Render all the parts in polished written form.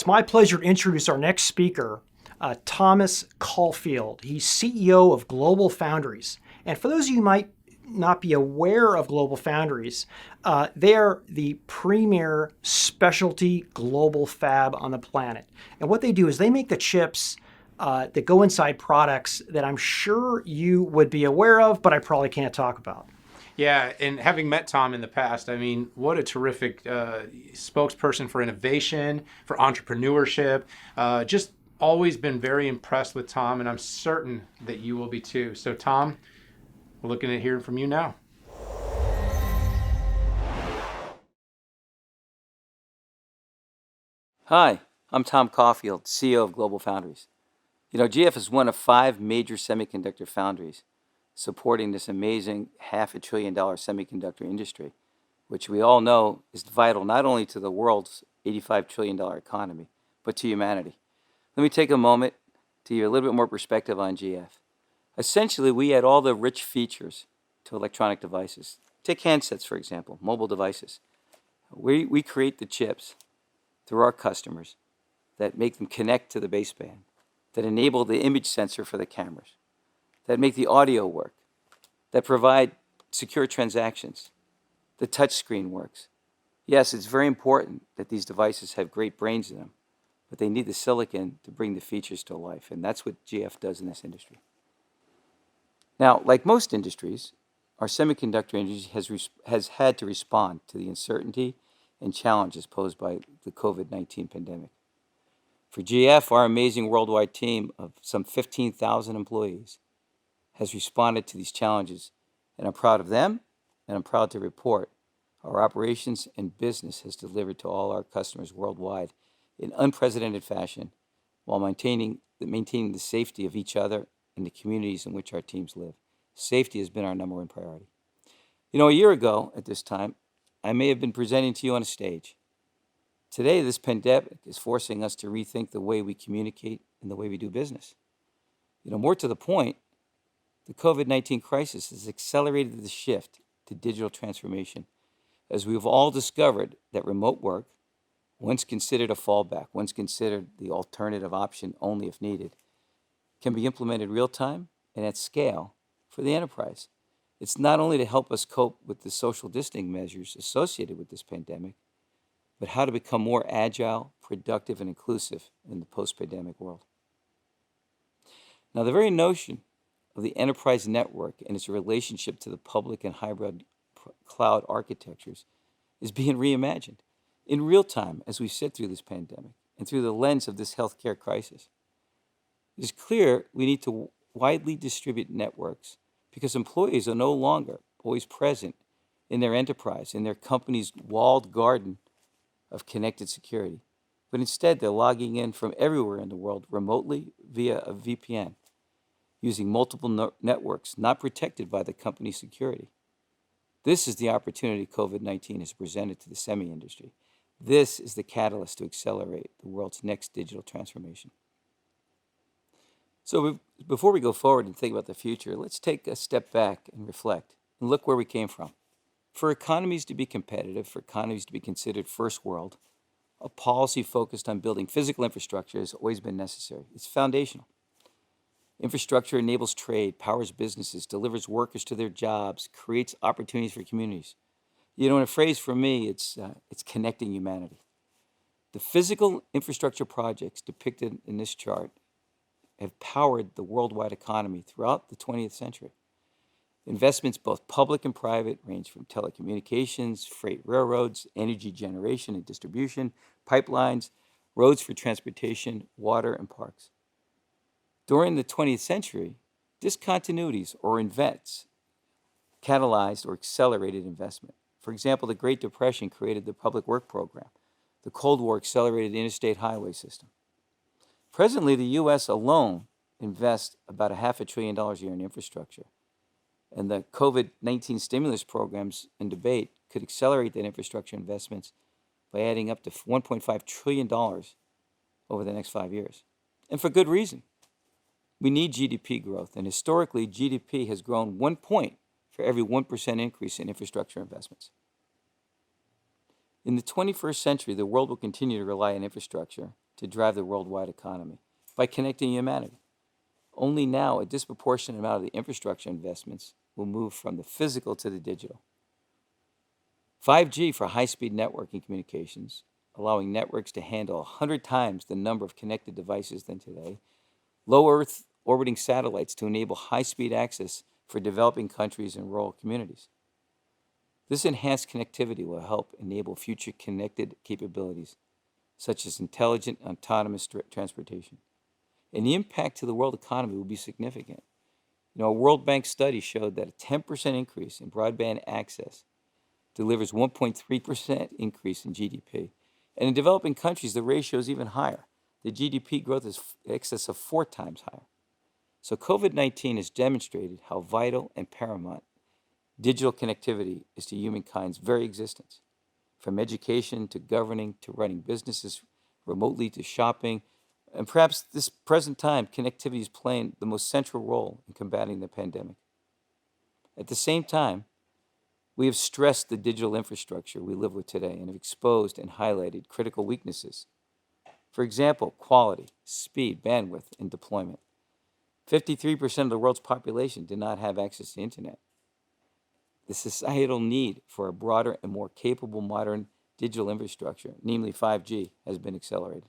It's my pleasure to introduce our next speaker, Thomas Caulfield. He's CEO of GlobalFoundries. And for those of you who might not be aware of GlobalFoundries, they're the premier specialty global fab on the planet. And what they do is they make the chips that go inside products that I'm sure you would be aware of, but I probably can't talk about. Yeah, and having met Tom in the past, I mean, what a terrific spokesperson for innovation, for entrepreneurship. Just always been very impressed with Tom, and I'm certain that you will be too. So, Tom, we're looking at hearing from you now. Hi, I'm Tom Caulfield, CEO of GlobalFoundries. You know, GF is one of 5 major semiconductor foundries supporting this amazing $500 billion semiconductor industry, which we all know is vital not only to the world's $85 trillion economy, but to humanity. Let me take a moment to give you a little bit more perspective on GF. Essentially, we add all the rich features to electronic devices. Take handsets, for example, mobile devices. We create the chips through our customers that make them connect to the baseband, that enable the image sensor for the cameras, that make the audio work, that provide secure transactions. The touch screen works. Yes, it's very important that these devices have great brains in them, but they need the silicon to bring the features to life, and that's what GF does in this industry. Now, like most industries, our semiconductor industry has had to respond to the uncertainty and challenges posed by the COVID-19 pandemic. For GF, our amazing worldwide team of some 15,000 employees has responded to these challenges, and I'm proud of them, and I'm proud to report our operations and business has delivered to all our customers worldwide in unprecedented fashion while maintaining the safety of each other and the communities in which our teams live. Safety has been our number one priority. You know, a year ago at this time, I may have been presenting to you on a stage. Today, this pandemic is forcing us to rethink the way we communicate and the way we do business. You know, more to the point, the COVID-19 crisis has accelerated the shift to digital transformation, as we've all discovered that remote work, once considered a fallback, once considered the alternative option only if needed, can be implemented real-time and at scale for the enterprise. It's not only to help us cope with the social distancing measures associated with this pandemic, but how to become more agile, productive, and inclusive in the post-pandemic world. Now, the very notion of the enterprise network and its relationship to the public and hybrid cloud architectures is being reimagined in real time as we sit through this pandemic and through the lens of this healthcare crisis. It is clear we need to widely distribute networks because employees are no longer always present in their enterprise, in their company's walled garden of connected security, but instead they're logging in from everywhere in the world remotely via a VPN, using multiple networks not protected by the company's security. This is the opportunity COVID-19 has presented to the semi-industry. This is the catalyst to accelerate the world's next digital transformation. So before we go forward and think about the future, let's take a step back and reflect and look where we came from. For economies to be competitive, for economies to be considered first world, a policy focused on building physical infrastructure has always been necessary. It's foundational. Infrastructure enables trade, powers businesses, delivers workers to their jobs, creates opportunities for communities. You know, in a phrase for me, it's connecting humanity. The physical infrastructure projects depicted in this chart have powered the worldwide economy throughout the 20th century. Investments, both public and private, range from telecommunications, freight railroads, energy generation and distribution, pipelines, roads for transportation, water, and parks. During the 20th century, discontinuities or events catalyzed or accelerated investment. For example, the Great Depression created the Public Work Program. The Cold War accelerated the interstate highway system. Presently, the U.S. alone invests about $500 billion a year in infrastructure. And the COVID-19 stimulus programs in debate could accelerate that infrastructure investments by adding up to $1.5 trillion over the next 5 years. And for good reason. We need GDP growth, and historically, GDP has grown 1 point for every 1% increase in infrastructure investments. In the 21st century, the world will continue to rely on infrastructure to drive the worldwide economy by connecting humanity. Only now a disproportionate amount of the infrastructure investments will move from the physical to the digital. 5G for high-speed networking communications, allowing networks to handle 100 times the number of connected devices than today. Low Earth orbiting satellites to enable high-speed access for developing countries and rural communities. This enhanced connectivity will help enable future connected capabilities, such as intelligent, autonomous transportation. And the impact to the world economy will be significant. A World Bank study showed that a 10% increase in broadband access delivers 1.3% increase in GDP. And in developing countries, the ratio is even higher. The GDP growth is in excess of 4 times higher. So COVID-19 has demonstrated how vital and paramount digital connectivity is to humankind's very existence. From education to governing to running businesses remotely to shopping, and perhaps this present time, connectivity is playing the most central role in combating the pandemic. At the same time, we have stressed the digital infrastructure we live with today and have exposed and highlighted critical weaknesses. For example, quality, speed, bandwidth, and deployment. 53% of the world's population did not have access to the internet. The societal need for a broader and more capable modern digital infrastructure, namely 5G, has been accelerated.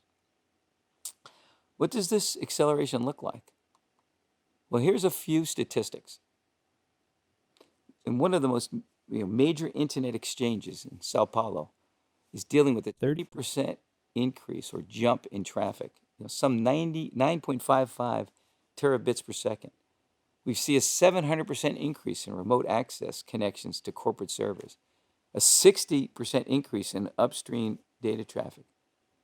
What does this acceleration look like? Well, here's a few statistics. And one of the most major internet exchanges in Sao Paulo is dealing with a 30% increase or jump in traffic, some 99.55 terabits per second. We see a 700% increase in remote access connections to corporate servers, a 60% increase in upstream data traffic.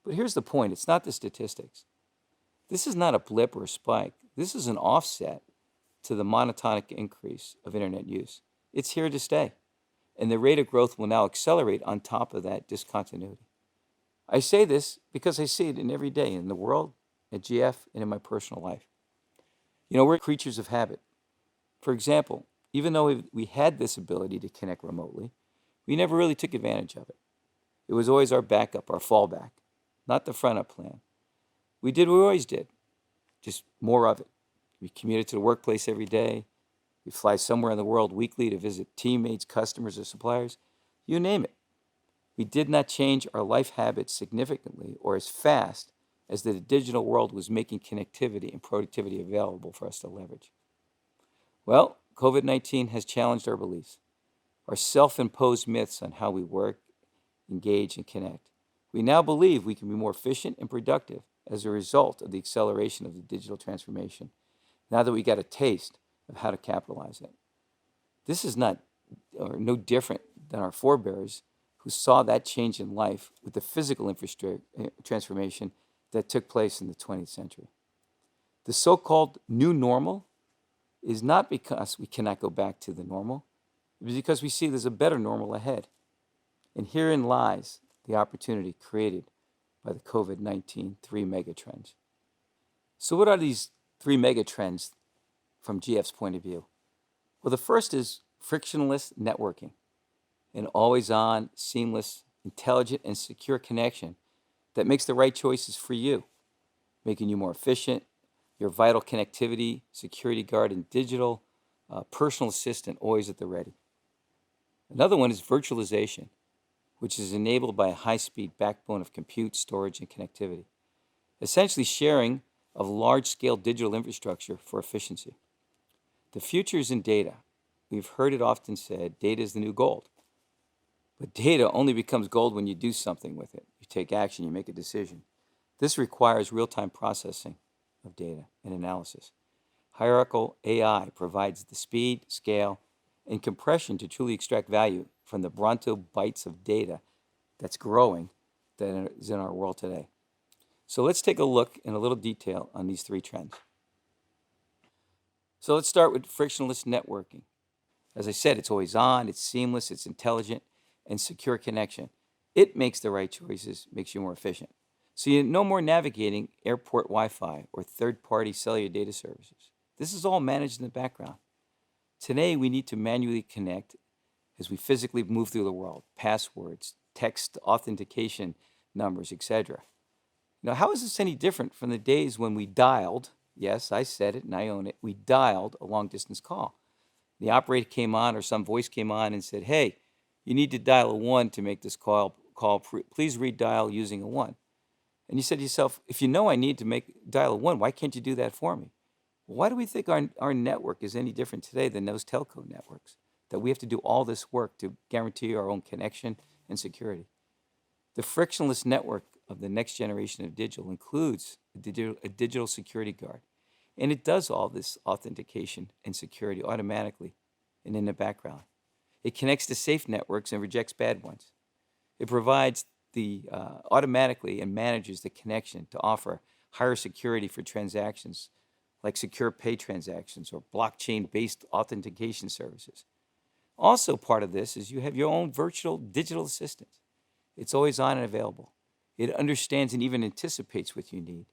But here's the point, it's not the statistics. This is not a blip or a spike. This is an offset to the monotonic increase of internet use. It's here to stay, and the rate of growth will now accelerate on top of that discontinuity. I say this because I see it in every day in the world, at GF, and in my personal life. We're creatures of habit. For example, even though we had this ability to connect remotely, we never really took advantage of it. It was always our backup, our fallback, not the front-up plan. We did what we always did, just more of it. We commuted to the workplace every day. We fly somewhere in the world weekly to visit teammates, customers, or suppliers. You name it. We did not change our life habits significantly or as fast as the digital world was making connectivity and productivity available for us to leverage. Well, COVID-19 has challenged our beliefs, our self-imposed myths on how we work, engage, and connect. We now believe we can be more efficient and productive as a result of the acceleration of the digital transformation, now that we got a taste of how to capitalize it. This is not or no different than our forebears who saw that change in life with the physical infrastructure transformation that took place in the 20th century. The so-called new normal is not because we cannot go back to the normal, it is because we see there's a better normal ahead. And herein lies the opportunity created by the COVID-19 3 megatrends. So what are these 3 megatrends from GF's point of view? Well, the first is frictionless networking, an always-on, seamless, intelligent, and secure connection that makes the right choices for you, making you more efficient, your vital connectivity, security guard, and digital personal assistant always at the ready. Another one is virtualization, which is enabled by a high-speed backbone of compute, storage, and connectivity, essentially sharing of large-scale digital infrastructure for efficiency. The future is in data. We've heard it often said, data is the new gold. But data only becomes gold when you do something with it. You take action, you make a decision. This requires real-time processing of data and analysis. Hierarchical AI provides the speed, scale, and compression to truly extract value from the Bronto bytes of data that's growing that is in our world today. So let's take a look in a little detail on these 3 trends. So let's start with frictionless networking. As I said, it's always on, it's seamless, it's intelligent, and secure connection. It makes the right choices, makes you more efficient. So you no more navigating airport Wi-Fi or third-party cellular data services. This is all managed in the background. Today, we need to manually connect as we physically move through the world, passwords, text authentication numbers, etc. How is this any different from the days when we dialed? Yes, I said it and I own it. We dialed a long distance call. The operator came on or some voice came on and said, "Hey, you need to dial a 1 to make this call. Please redial using a 1." And you said to yourself, if you know I need to dial a 1, why can't you do that for me? Why do we think our network is any different today than those telco networks? That we have to do all this work to guarantee our own connection and security. The frictionless network of the next generation of digital includes a digital security guard. And it does all this authentication and security automatically and in the background. It connects to safe networks and rejects bad ones. It provides automatically and manages the connection to offer higher security for transactions like secure pay transactions or blockchain-based authentication services. Also part of this is you have your own virtual digital assistant. It's always on and available. It understands and even anticipates what you need.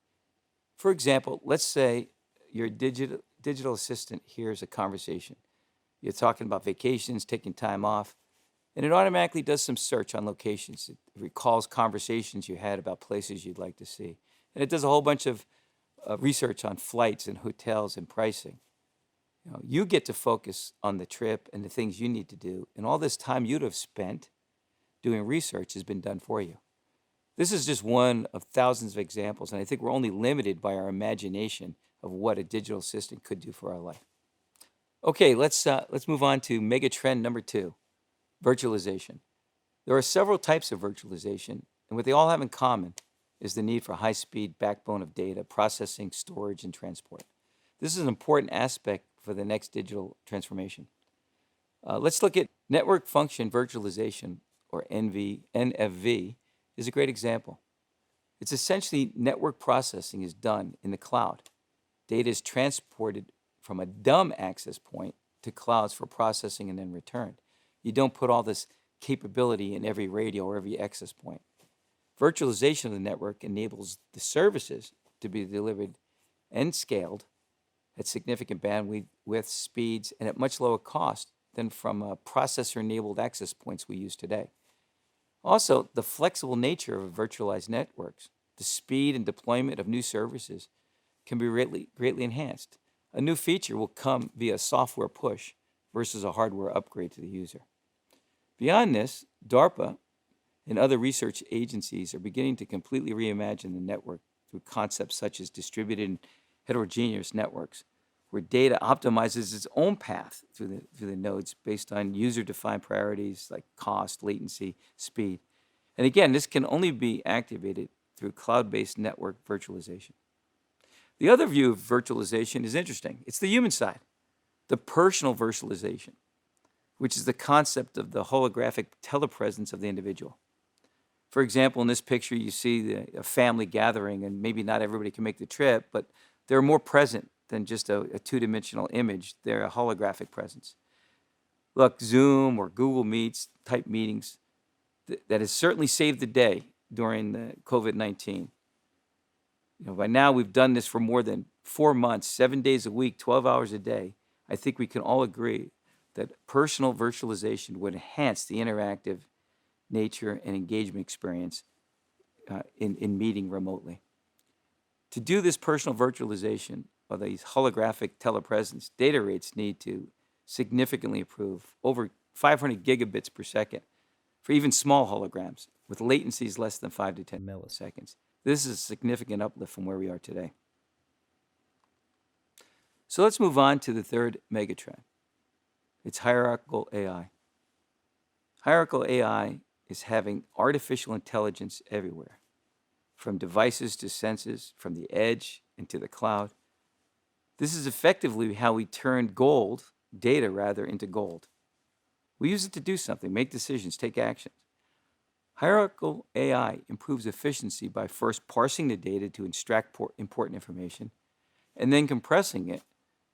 For example, let's say your digital assistant hears a conversation. You're talking about vacations, taking time off, and it automatically does some search on locations. It recalls conversations you had about places you'd like to see. And it does a whole bunch of research on flights and hotels and pricing. You get to focus on the trip and the things you need to do, and all this time you'd have spent doing research has been done for you. This is just one of thousands of examples, and I think we're only limited by our imagination of what a digital assistant could do for our life. Okay, let's move on to megatrend number 2, virtualization. There are several types of virtualization, and what they all have in common is the need for high-speed backbone of data, processing, storage, and transport. This is an important aspect for the next digital transformation. Let's look at network function virtualization, or NFV, is a great example. It's essentially network processing is done in the cloud. Data is transported from a dumb access point to clouds for processing and then returned. You don't put all this capability in every radio or every access point. Virtualization of the network enables the services to be delivered and scaled at significant bandwidth, speeds, and at much lower cost than from processor-enabled access points we use today. Also, the flexible nature of virtualized networks, the speed and deployment of new services can be greatly enhanced. A new feature will come via software push versus a hardware upgrade to the user. Beyond this, DARPA and other research agencies are beginning to completely reimagine the network through concepts such as distributed and heterogeneous networks, where data optimizes its own path through the nodes based on user-defined priorities like cost, latency, speed. And again, this can only be activated through cloud-based network virtualization. The other view of virtualization is interesting. It's the human side, the personal virtualization, which is the concept of the holographic telepresence of the individual. For example, in this picture, you see a family gathering, and maybe not everybody can make the trip, but they're more present than just a two-dimensional image. They're a holographic presence. Look, Zoom or Google Meets type meetings, that has certainly saved the day during the COVID-19. By now we've done this for more than 4 months, 7 days a week, 12 hours a day. I think we can all agree that personal virtualization would enhance the interactive nature and engagement experience in meeting remotely. To do this personal virtualization or these holographic telepresence, data rates need to significantly improve, over 500 gigabits per second for even small holograms with latencies less than 5 to 10 milliseconds. This is a significant uplift from where we are today. So let's move on to the third megatrend. It's hierarchical AI. Hierarchical AI is having artificial intelligence everywhere, from devices to senses, from the edge into the cloud. This is effectively how we turn data into gold. We use it to do something, make decisions, take actions. Hierarchical AI improves efficiency by first parsing the data to extract important information, and then compressing it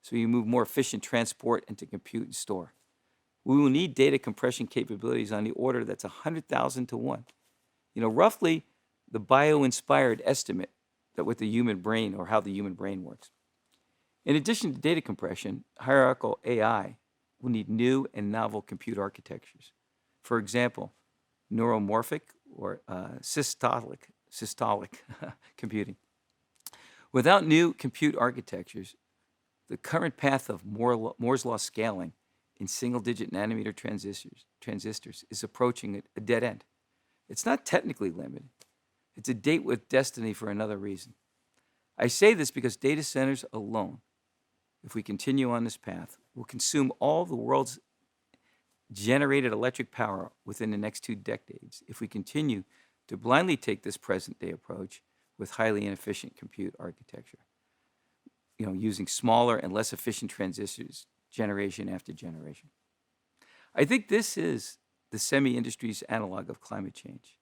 so you move more efficient transport into compute and store. We will need data compression capabilities on the order that's 100,000 to 1. Roughly the bio-inspired estimate that with the human brain or how the human brain works. In addition to data compression, hierarchical AI will need new and novel compute architectures. For example, neuromorphic or systolic systolic computing. Without new compute architectures, the current path of Moore's law scaling in single-digit nanometer transistors is approaching a dead end. It's not technically limited. It's a date with destiny for another reason. I say this because data centers alone, if we continue on this path, will consume all the world's generated electric power within the next 2 decades if we continue to blindly take this present-day approach with highly inefficient compute architecture, using smaller and less efficient transistors generation after generation. I think this is the semi-industry's analog of climate change.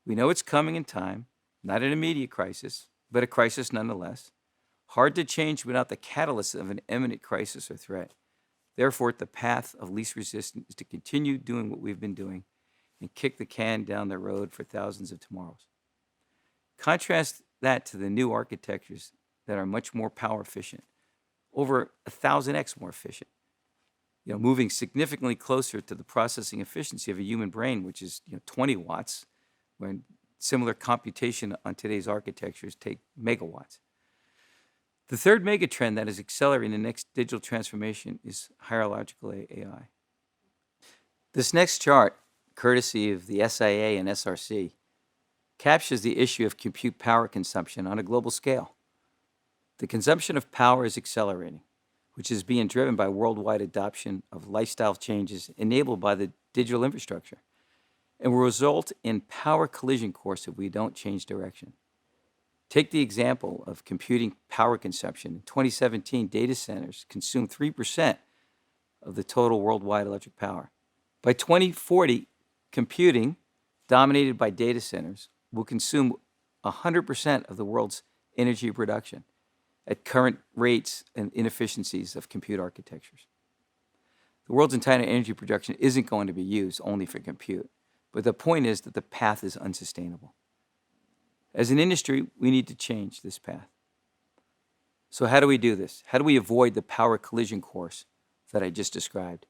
We know it's coming in time, not an immediate crisis, but a crisis nonetheless. Hard to change without the catalyst of an imminent crisis or threat. Therefore, the path of least resistance is to continue doing what we've been doing and kick the can down the road for thousands of tomorrows. Contrast that to the new architectures that are much more power efficient, over 1,000x more efficient, moving significantly closer to the processing efficiency of a human brain, which is 20 watts, when similar computation on today's architectures take megawatts. The third megatrend that is accelerating the next digital transformation is hierarchical AI. This next chart, courtesy of the SIA and SRC, captures the issue of compute power consumption on a global scale. The consumption of power is accelerating, which is being driven by worldwide adoption of lifestyle changes enabled by the digital infrastructure, and will result in power collision course if we don't change direction. Take the example of computing power consumption. In 2017, data centers consumed 3% of the total worldwide electric power. By 2040, computing, dominated by data centers, will consume 100% of the world's energy production at current rates and inefficiencies of compute architectures. The world's entire energy production isn't going to be used only for compute, but the point is that the path is unsustainable. As an industry, we need to change this path. So how do we do this? How do we avoid the power collision course that I just described?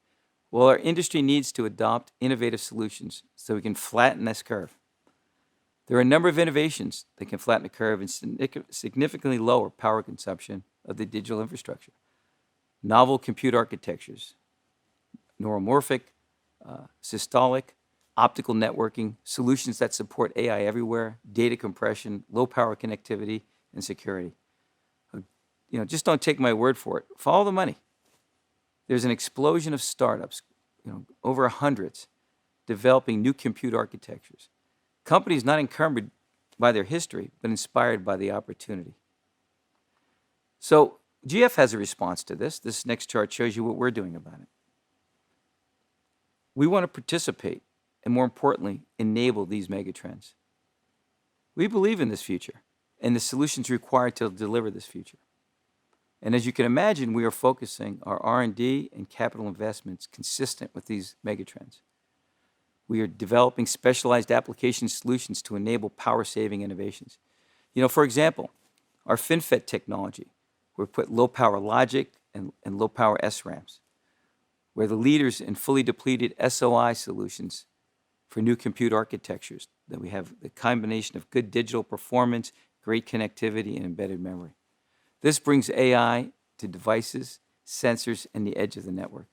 Well, our industry needs to adopt innovative solutions so we can flatten this curve. There are a number of innovations that can flatten the curve and significantly lower power consumption of the digital infrastructure. Novel compute architectures, neuromorphic, systolic, optical networking, solutions that support AI everywhere, data compression, low power connectivity, and security. Just don't take my word for it. Follow the money. There's an explosion of startups, over hundreds, developing new compute architectures. Companies not encumbered by their history, but inspired by the opportunity. So GF has a response to this. This next chart shows you what we're doing about it. We want to participate and, more importantly, enable these megatrends. We believe in this future and the solutions required to deliver this future. And as you can imagine, we are focusing our R&D and capital investments consistent with these megatrends. We are developing specialized application solutions to enable power-saving innovations. For example, our FinFET technology, we put low-power logic and low-power SRAMs. We're the leaders in fully depleted SOI solutions for new compute architectures, that we have the combination of good digital performance, great connectivity, and embedded memory. This brings AI to devices, sensors, and the edge of the network.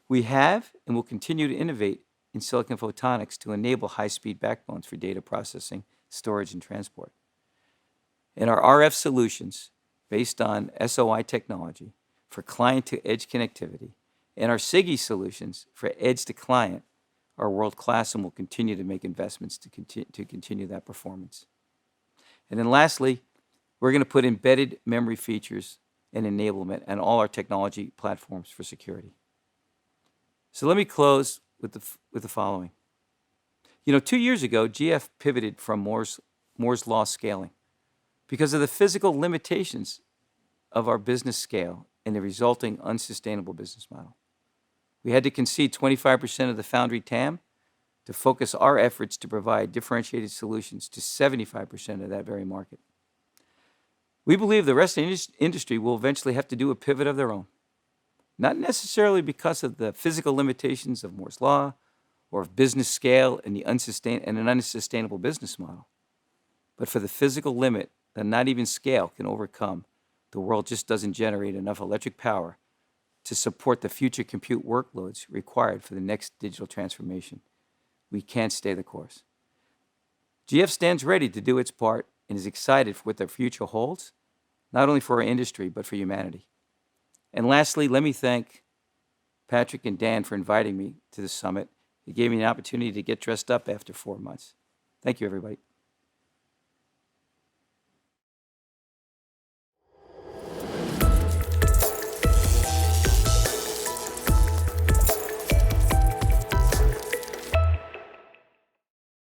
We have and will continue to innovate in silicon photonics to enable high-speed backbones for data processing, storage, and transport. And our RF solutions, based on SOI technology for client-to-edge connectivity, and our SIGI solutions for edge-to-client, are world-class and will continue to make investments to continue that performance. And then lastly, we're going to put embedded memory features and enablement on all our technology platforms for security. So let me close with the following. 2 years ago, GF pivoted from Moore's law scaling because of the physical limitations of our business scale and the resulting unsustainable business model. We had to concede 25% of the foundry TAM to focus our efforts to provide differentiated solutions to 75% of that very market. We believe the rest of the industry will eventually have to do a pivot of their own, not necessarily because of the physical limitations of Moore's law or of business scale and an unsustainable business model, But for the physical limit that not even scale can overcome, the world just doesn't generate enough electric power to support the future compute workloads required for the next digital transformation. We can't stay the course. GF stands ready to do its part and is excited for what the future holds, not only for our industry, but for humanity. And lastly, let me thank Patrick and Dan for inviting me to the summit. It gave me an opportunity to get dressed up after 4 months. Thank you, everybody.